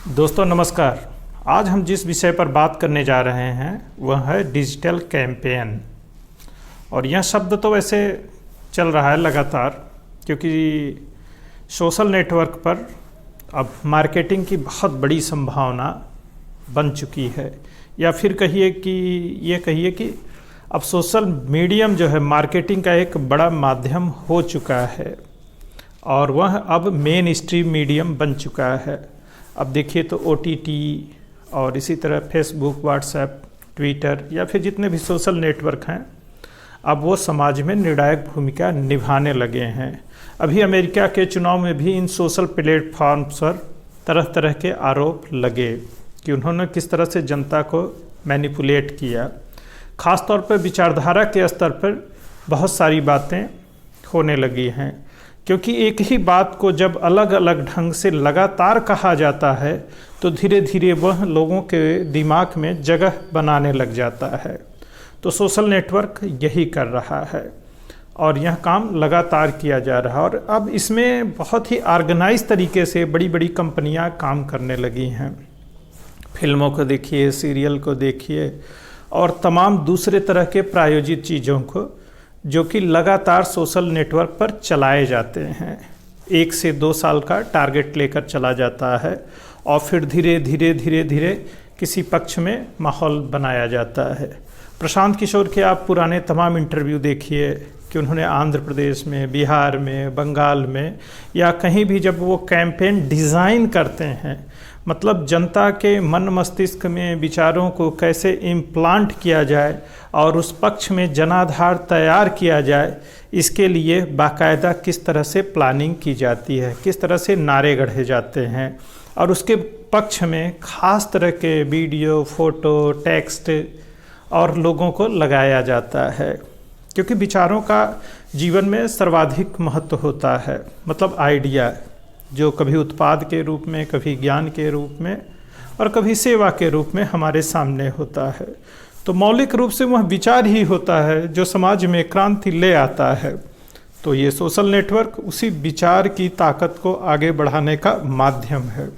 दोस्तों नमस्कार। आज हम जिस विषय पर बात करने जा रहे हैं वह है डिजिटल कैंपेन। और यह शब्द तो वैसे चल रहा है लगातार, क्योंकि सोशल नेटवर्क पर अब मार्केटिंग की बहुत बड़ी संभावना बन चुकी है, या फिर कहिए कि अब सोशल मीडियम जो है मार्केटिंग का एक बड़ा माध्यम हो चुका है और वह अब मेन स्ट्रीम मीडियम बन चुका है। अब देखिए तो OTT और इसी तरह फेसबुक, व्हाट्सएप, ट्विटर या फिर जितने भी सोशल नेटवर्क हैं, अब वो समाज में निर्णायक भूमिका निभाने लगे हैं। अभी अमेरिका के चुनाव में भी इन सोशल प्लेटफॉर्म्स पर तरह तरह के आरोप लगे कि उन्होंने किस तरह से जनता को मैनिपुलेट किया। ख़ास तौर पर विचारधारा के स्तर पर बहुत सारी बातें होने लगी हैं, क्योंकि एक ही बात को जब अलग अलग ढंग से लगातार कहा जाता है तो धीरे धीरे वह लोगों के दिमाग में जगह बनाने लग जाता है। तो सोशल नेटवर्क यही कर रहा है और यह काम लगातार किया जा रहा है। और अब इसमें बहुत ही ऑर्गेनाइज तरीके से बड़ी बड़ी कंपनियां काम करने लगी हैं। फिल्मों को देखिए, सीरियल को देखिए और तमाम दूसरे तरह के प्रायोजित चीज़ों को जो कि लगातार सोशल नेटवर्क पर चलाए जाते हैं। 1 से 2 साल का टारगेट लेकर चला जाता है और फिर धीरे धीरे किसी पक्ष में माहौल बनाया जाता है। प्रशांत किशोर के आप पुराने तमाम इंटरव्यू देखिए कि उन्होंने आंध्र प्रदेश में, बिहार में, बंगाल में या कहीं भी जब वो कैंपेन डिज़ाइन करते हैं, मतलब जनता के मन मस्तिष्क में विचारों को कैसे इम्प्लांट किया जाए और उस पक्ष में जनाधार तैयार किया जाए, इसके लिए बाकायदा किस तरह से प्लानिंग की जाती है, किस तरह से नारे गढ़े जाते हैं और उसके पक्ष में ख़ास तरह के वीडियो, फोटो, टेक्स्ट और लोगों को लगाया जाता है। क्योंकि विचारों का जीवन में सर्वाधिक महत्व होता है, मतलब आइडिया जो कभी उत्पाद के रूप में, कभी ज्ञान के रूप में और कभी सेवा के रूप में हमारे सामने होता है। तो मौलिक रूप से वह विचार ही होता है जो समाज में क्रांति ले आता है। तो ये सोशल नेटवर्क उसी विचार की ताकत को आगे बढ़ाने का माध्यम है।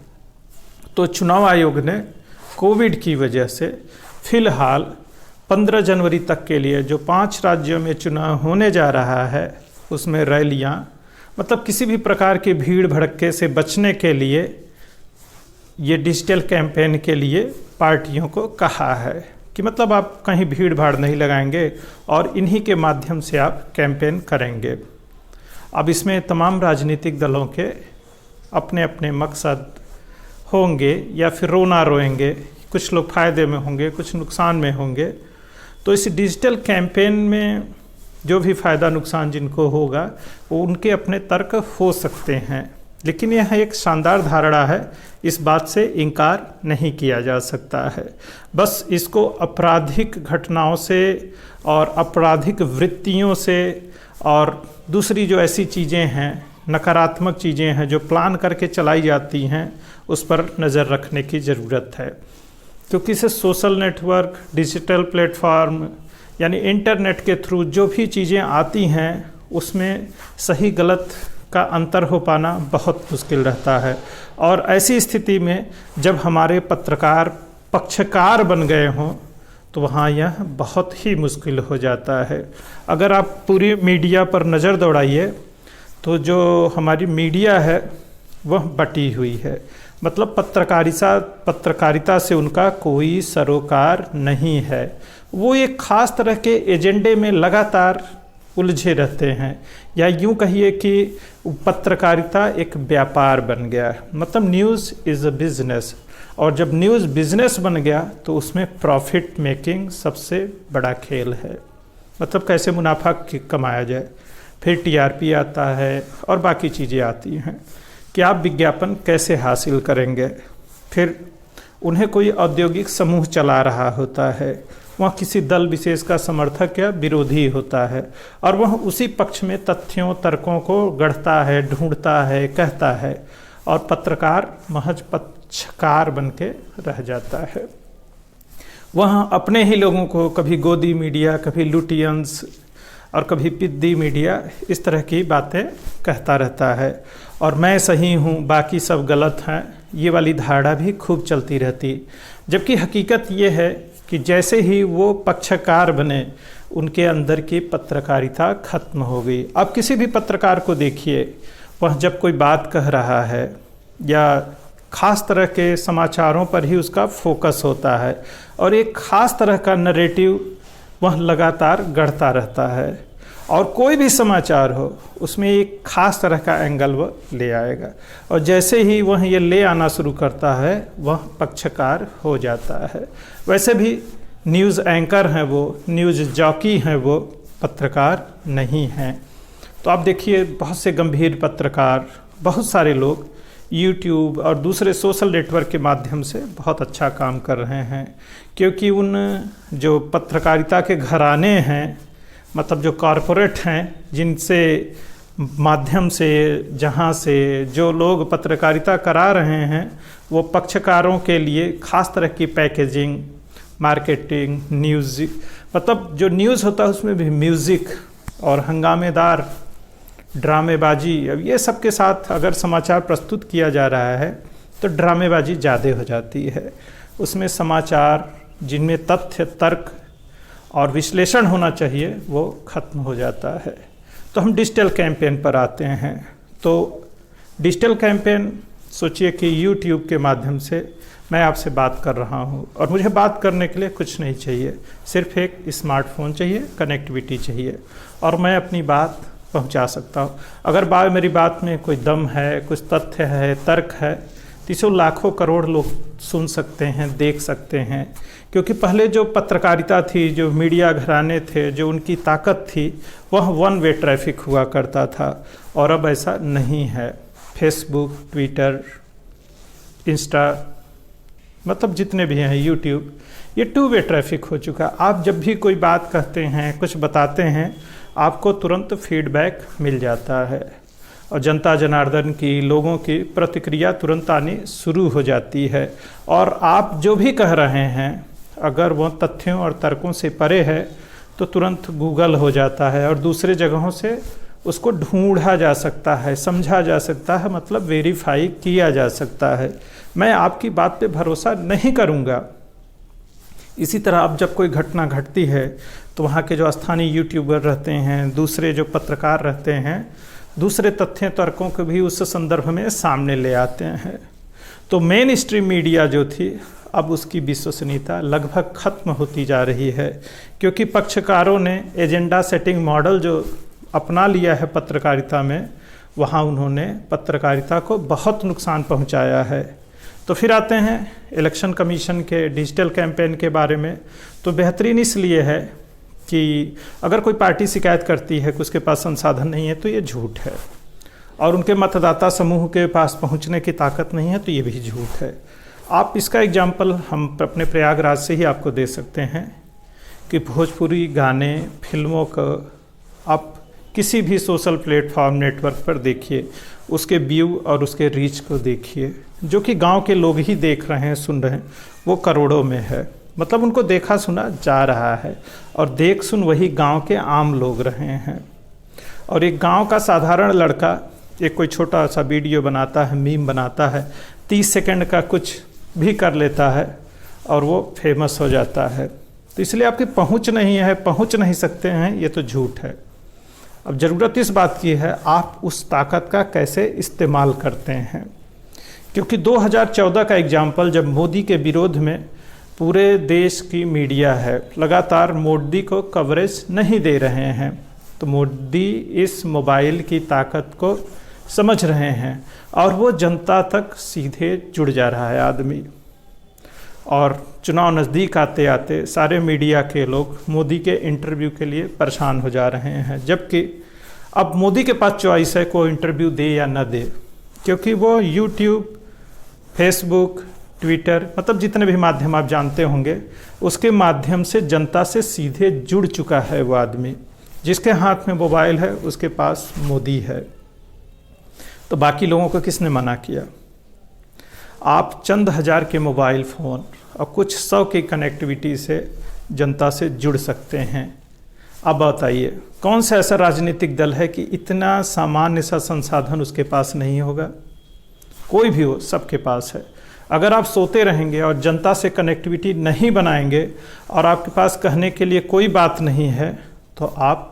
तो चुनाव आयोग ने कोविड की वजह से फिलहाल 15 जनवरी तक के लिए जो 5 राज्यों में चुनाव होने जा रहा है, उसमें रैलियां, मतलब किसी भी प्रकार की भीड़ भड़के से बचने के लिए ये डिजिटल कैंपेन के लिए पार्टियों को कहा है कि मतलब आप कहीं भीड़ भाड़ नहीं लगाएंगे और इन्हीं के माध्यम से आप कैंपेन करेंगे। अब इसमें तमाम राजनीतिक दलों के अपने अपने मकसद होंगे या फिर रोना रोएंगे, कुछ लोग फ़ायदे में होंगे, कुछ नुकसान में होंगे। तो इस डिजिटल कैंपेन में जो भी फ़ायदा नुकसान जिनको होगा वो उनके अपने तर्क हो सकते हैं, लेकिन यह एक शानदार धारणा है, इस बात से इनकार नहीं किया जा सकता है। बस इसको आपराधिक घटनाओं से और आपराधिक वृत्तियों से और दूसरी जो ऐसी चीज़ें हैं, नकारात्मक चीज़ें हैं जो प्लान करके चलाई जाती हैं, उस पर नज़र रखने की ज़रूरत है। क्योंकि इसे सोशल नेटवर्क, डिजिटल प्लेटफॉर्म यानी इंटरनेट के थ्रू जो भी चीज़ें आती हैं उसमें सही गलत का अंतर हो पाना बहुत मुश्किल रहता है। और ऐसी स्थिति में जब हमारे पत्रकार पक्षकार बन गए हों तो वहाँ यह बहुत ही मुश्किल हो जाता है। अगर आप पूरी मीडिया पर नज़र दौड़ाइए तो जो हमारी मीडिया है वह बटी हुई है, मतलब पत्रकारिता से उनका कोई सरोकार नहीं है। वो एक ख़ास तरह के एजेंडे में लगातार उलझे रहते हैं, या यूँ कहिए कि पत्रकारिता एक व्यापार बन गया है। मतलब न्यूज़ इज़ अ बिज़नेस, और जब न्यूज़ बिज़नेस बन गया तो उसमें प्रॉफिट मेकिंग सबसे बड़ा खेल है। मतलब कैसे मुनाफा कमाया जाए, फिर TRP आता है और बाकी चीज़ें आती हैं कि आप विज्ञापन कैसे हासिल करेंगे। फिर उन्हें कोई औद्योगिक समूह चला रहा होता है, वह किसी दल विशेष का समर्थक या विरोधी होता है और वह उसी पक्ष में तथ्यों तर्कों को गढ़ता है, ढूंढता है, कहता है, और पत्रकार महज पक्षकार बन के रह जाता है। वह अपने ही लोगों को कभी गोदी मीडिया, कभी लुटियंस और कभी पिद्दी मीडिया, इस तरह की बातें कहता रहता है और मैं सही हूँ, बाकी सब गलत हैं, ये वाली धारणा भी खूब चलती रहती, जबकि हकीकत ये है कि जैसे ही वो पक्षकार बने उनके अंदर की पत्रकारिता खत्म हो गई। अब किसी भी पत्रकार को देखिए, वह जब कोई बात कह रहा है या ख़ास तरह के समाचारों पर ही उसका फोकस होता है और एक ख़ास तरह का नरेटिव वह लगातार गढ़ता रहता है, और कोई भी समाचार हो उसमें एक ख़ास तरह का एंगल वह ले आएगा, और जैसे ही वह ये ले आना शुरू करता है वह पक्षकार हो जाता है। वैसे भी न्यूज़ एंकर हैं वो, न्यूज़ जॉकी हैं वो, पत्रकार नहीं हैं। तो आप देखिए बहुत से गंभीर पत्रकार, बहुत सारे लोग यूट्यूब और दूसरे सोशल नेटवर्क के माध्यम से बहुत अच्छा काम कर रहे हैं, क्योंकि उन जो पत्रकारिता के घराने हैं, मतलब जो कॉरपोरेट हैं, जिनसे माध्यम से जहाँ से जो लोग पत्रकारिता करा रहे हैं, वो पक्षकारों के लिए ख़ास तरह की पैकेजिंग, मार्केटिंग, न्यूज़, मतलब जो न्यूज़ होता है उसमें भी म्यूज़िक और हंगामेदार ड्रामेबाजी, अब ये सब के साथ अगर समाचार प्रस्तुत किया जा रहा है तो ड्रामेबाजी ज़्यादा हो जाती है। उसमें समाचार जिनमें तथ्य, तर्क और विश्लेषण होना चाहिए वो ख़त्म हो जाता है। तो हम डिजिटल कैंपेन पर आते हैं। तो डिजिटल कैंपेन, सोचिए कि यूट्यूब के माध्यम से मैं आपसे बात कर रहा हूँ और मुझे बात करने के लिए कुछ नहीं चाहिए, सिर्फ एक स्मार्टफोन चाहिए, कनेक्टिविटी चाहिए, और मैं अपनी बात पहुंचा सकता हूं। अगर मेरी बात में कोई दम है, कुछ तथ्य है, तर्क है, तो इसे लाखों करोड़ लोग सुन सकते हैं, देख सकते हैं। क्योंकि पहले जो पत्रकारिता थी, जो मीडिया घराने थे, जो उनकी ताकत थी, वह वन वे ट्रैफिक हुआ करता था, और अब ऐसा नहीं है। फेसबुक, ट्विटर, इंस्टा, मतलब जितने भी हैं, यूट्यूब, ये टू वे ट्रैफिक हो चुका। आप जब भी कोई बात कहते हैं, कुछ बताते हैं, आपको तुरंत फीडबैक मिल जाता है और जनता जनार्दन की, लोगों की प्रतिक्रिया तुरंत आनी शुरू हो जाती है। और आप जो भी कह रहे हैं, अगर वह तथ्यों और तर्कों से परे है तो तुरंत गूगल हो जाता है और दूसरे जगहों से उसको ढूंढा जा सकता है, समझा जा सकता है, मतलब वेरीफाई किया जा सकता है। मैं आपकी बात पे भरोसा नहीं करूँगा। इसी तरह अब जब कोई घटना घटती है तो वहाँ के जो स्थानीय यूट्यूबर रहते हैं, दूसरे जो पत्रकार रहते हैं, दूसरे तथ्य तर्कों को भी उस संदर्भ में सामने ले आते हैं। तो मेन स्ट्रीम मीडिया जो थी, अब उसकी विश्वसनीयता लगभग खत्म होती जा रही है, क्योंकि पक्षकारों ने एजेंडा सेटिंग मॉडल जो अपना लिया है पत्रकारिता में, वहाँ उन्होंने पत्रकारिता को बहुत नुकसान पहुँचाया है। तो फिर आते हैं इलेक्शन कमीशन के डिजिटल कैंपेन के बारे में। तो बेहतरीन इसलिए है कि अगर कोई पार्टी शिकायत करती है कि उसके पास संसाधन नहीं है तो ये झूठ है, और उनके मतदाता समूह के पास पहुंचने की ताकत नहीं है तो ये भी झूठ है। आप इसका एग्जाम्पल हम अपने प्रयागराज से ही आपको दे सकते हैं कि भोजपुरी गाने, फिल्मों का आप किसी भी सोशल प्लेटफॉर्म, नेटवर्क पर देखिए, उसके व्यू और उसके रीच को देखिए, जो कि गांव के लोग ही देख रहे हैं, सुन रहे हैं, वो करोड़ों में है। मतलब उनको देखा सुना जा रहा है, और देख सुन वही गांव के आम लोग रहे हैं। और एक गांव का साधारण लड़का एक कोई छोटा सा वीडियो बनाता है, मीम बनाता है, 30 सेकंड का कुछ भी कर लेता है और वो फेमस हो जाता है। तो इसलिए आपकी पहुंच नहीं है, पहुंच नहीं सकते हैं, ये तो झूठ है। अब ज़रूरत इस बात की है आप उस ताकत का कैसे इस्तेमाल करते हैं। क्योंकि 2014 का एग्जाम्पल, जब मोदी के विरोध में पूरे देश की मीडिया है लगातार मोदी को कवरेज नहीं दे रहे हैं, तो मोदी इस मोबाइल की ताकत को समझ रहे हैं और वो जनता तक सीधे जुड़ जा रहा है आदमी। और चुनाव नज़दीक आते आते सारे मीडिया के लोग मोदी के इंटरव्यू के लिए परेशान हो जा रहे हैं, जबकि अब मोदी के पास चॉइस है को इंटरव्यू दे या न दे, क्योंकि वो यूट्यूब, फेसबुक, ट्विटर, मतलब जितने भी माध्यम आप जानते होंगे, उसके माध्यम से जनता से सीधे जुड़ चुका है। वो आदमी जिसके हाथ में मोबाइल है उसके पास मोदी है। तो बाकी लोगों को किसने मना किया? आप चंद हज़ार के मोबाइल फ़ोन और कुछ 100 की कनेक्टिविटी से जनता से जुड़ सकते हैं। अब बताइए कौन सा ऐसा राजनीतिक दल है कि इतना सामान्य सा संसाधन उसके पास नहीं होगा? कोई भी हो, सबके पास है। अगर आप सोते रहेंगे और जनता से कनेक्टिविटी नहीं बनाएंगे और आपके पास कहने के लिए कोई बात नहीं है, तो आप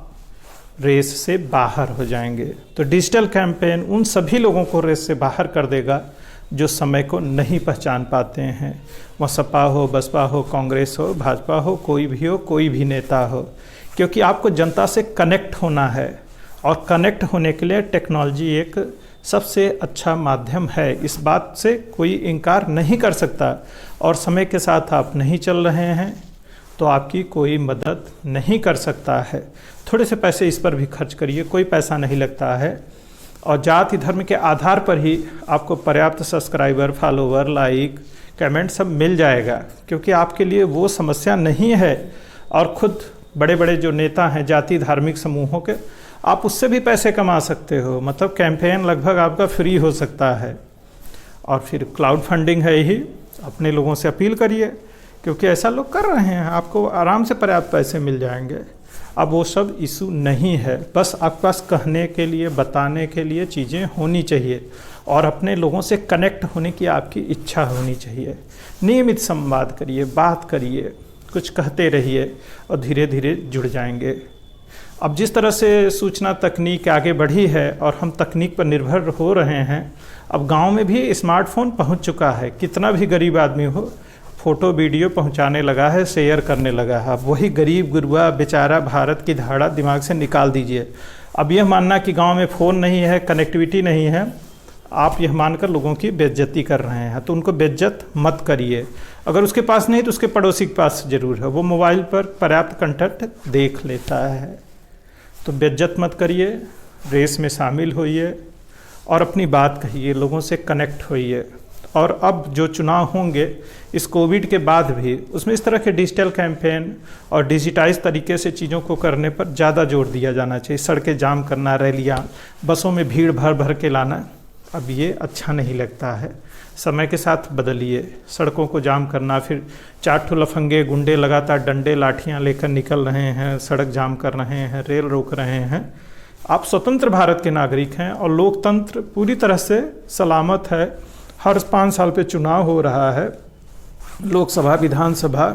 रेस से बाहर हो जाएंगे। तो डिजिटल कैंपेन उन सभी लोगों को रेस से बाहर कर देगा जो समय को नहीं पहचान पाते हैं। वह सपा हो, बसपा हो, कांग्रेस हो, भाजपा हो, कोई भी नेता हो, क्योंकि आपको जनता से कनेक्ट होना है और कनेक्ट होने के लिए टेक्नोलॉजी एक सबसे अच्छा माध्यम है। इस बात से कोई इनकार नहीं कर सकता। और समय के साथ आप नहीं चल रहे हैं तो आपकी कोई मदद नहीं कर सकता है। थोड़े से पैसे इस पर भी खर्च करिए, कोई पैसा नहीं लगता है। और जाति धर्म के आधार पर ही आपको पर्याप्त सब्सक्राइबर, फॉलोवर, लाइक, कमेंट सब मिल जाएगा, क्योंकि आपके लिए वो समस्या नहीं है। और खुद बड़े बड़े जो नेता हैं जाति धार्मिक समूहों के, आप उससे भी पैसे कमा सकते हो। मतलब कैंपेन लगभग आपका फ्री हो सकता है। और फिर क्लाउड फंडिंग है ही, अपने लोगों से अपील करिए, क्योंकि ऐसा लोग कर रहे हैं, आपको आराम से पर्याप्त पैसे मिल जाएंगे। अब वो सब इशू नहीं है, बस आपके पास कहने के लिए, बताने के लिए चीज़ें होनी चाहिए और अपने लोगों से कनेक्ट होने की आपकी इच्छा होनी चाहिए। नियमित संवाद करिए, बात करिए, कुछ कहते रहिए और धीरे धीरे जुड़ जाएंगे। अब जिस तरह से सूचना तकनीक आगे बढ़ी है और हम तकनीक पर निर्भर हो रहे हैं, अब गांव में भी स्मार्टफोन पहुंच चुका है। कितना भी गरीब आदमी हो, फ़ोटो वीडियो पहुंचाने लगा है, शेयर करने लगा है। अब वही गरीब गुरबा बेचारा भारत की धाड़ा दिमाग से निकाल दीजिए। अब यह मानना कि गांव में फ़ोन नहीं है, कनेक्टिविटी नहीं है, आप यह मानकर लोगों की बेइज्जती कर रहे हैं। तो उनको बेइज्जत मत करिए। अगर उसके पास नहीं तो उसके पड़ोसी के पास ज़रूर है, वो मोबाइल पर पर्याप्त कंटेंट देख लेता है। तो बेइज्जत मत करिए, रेस में शामिल होइए और अपनी बात कहिए, लोगों से कनेक्ट होइए। और अब जो चुनाव होंगे इस कोविड के बाद भी, उसमें इस तरह के डिजिटल कैंपेन और डिजिटाइज तरीके से चीज़ों को करने पर ज़्यादा जोर दिया जाना चाहिए। सड़कें जाम करना, रैलियाँ, बसों में भीड़ भर भर के लाना, अब ये अच्छा नहीं लगता है। समय के साथ बदलिए। सड़कों को जाम करना, फिर 4 ठो लफंगे गुंडे लगातार डंडे लाठियाँ लेकर निकल रहे हैं, सड़क जाम कर रहे हैं, रेल रोक रहे हैं। आप स्वतंत्र भारत के नागरिक हैं और लोकतंत्र पूरी तरह से सलामत है। हर 5 साल पे चुनाव हो रहा है, लोकसभा, विधानसभा,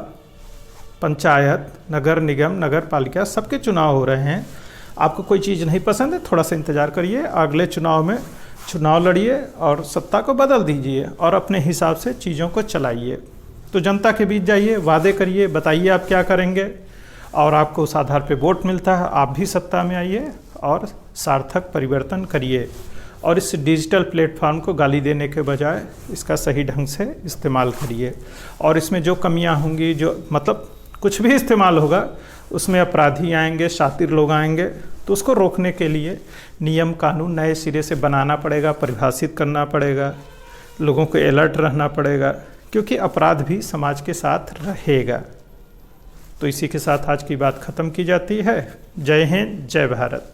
पंचायत, नगर निगम, नगर पालिका, सबके चुनाव हो रहे हैं। आपको कोई चीज़ नहीं पसंद है, थोड़ा सा इंतज़ार करिए, अगले चुनाव में चुनाव लड़िए और सत्ता को बदल दीजिए और अपने हिसाब से चीज़ों को चलाइए। तो जनता के बीच जाइए, वादे करिए, बताइए आप क्या करेंगे और आपको उस आधार पे वोट मिलता है। आप भी सत्ता में आइए और सार्थक परिवर्तन करिए और इस डिजिटल प्लेटफॉर्म को गाली देने के बजाय इसका सही ढंग से इस्तेमाल करिए। और इसमें जो कमियां होंगी, जो मतलब कुछ भी इस्तेमाल होगा, उसमें अपराधी आएंगे, शातिर लोग आएंगे, तो उसको रोकने के लिए नियम कानून नए सिरे से बनाना पड़ेगा, परिभाषित करना पड़ेगा, लोगों को अलर्ट रहना पड़ेगा, क्योंकि अपराध भी समाज के साथ रहेगा। तो इसी के साथ आज की बात ख़त्म की जाती है। जय हिंद, जय भारत।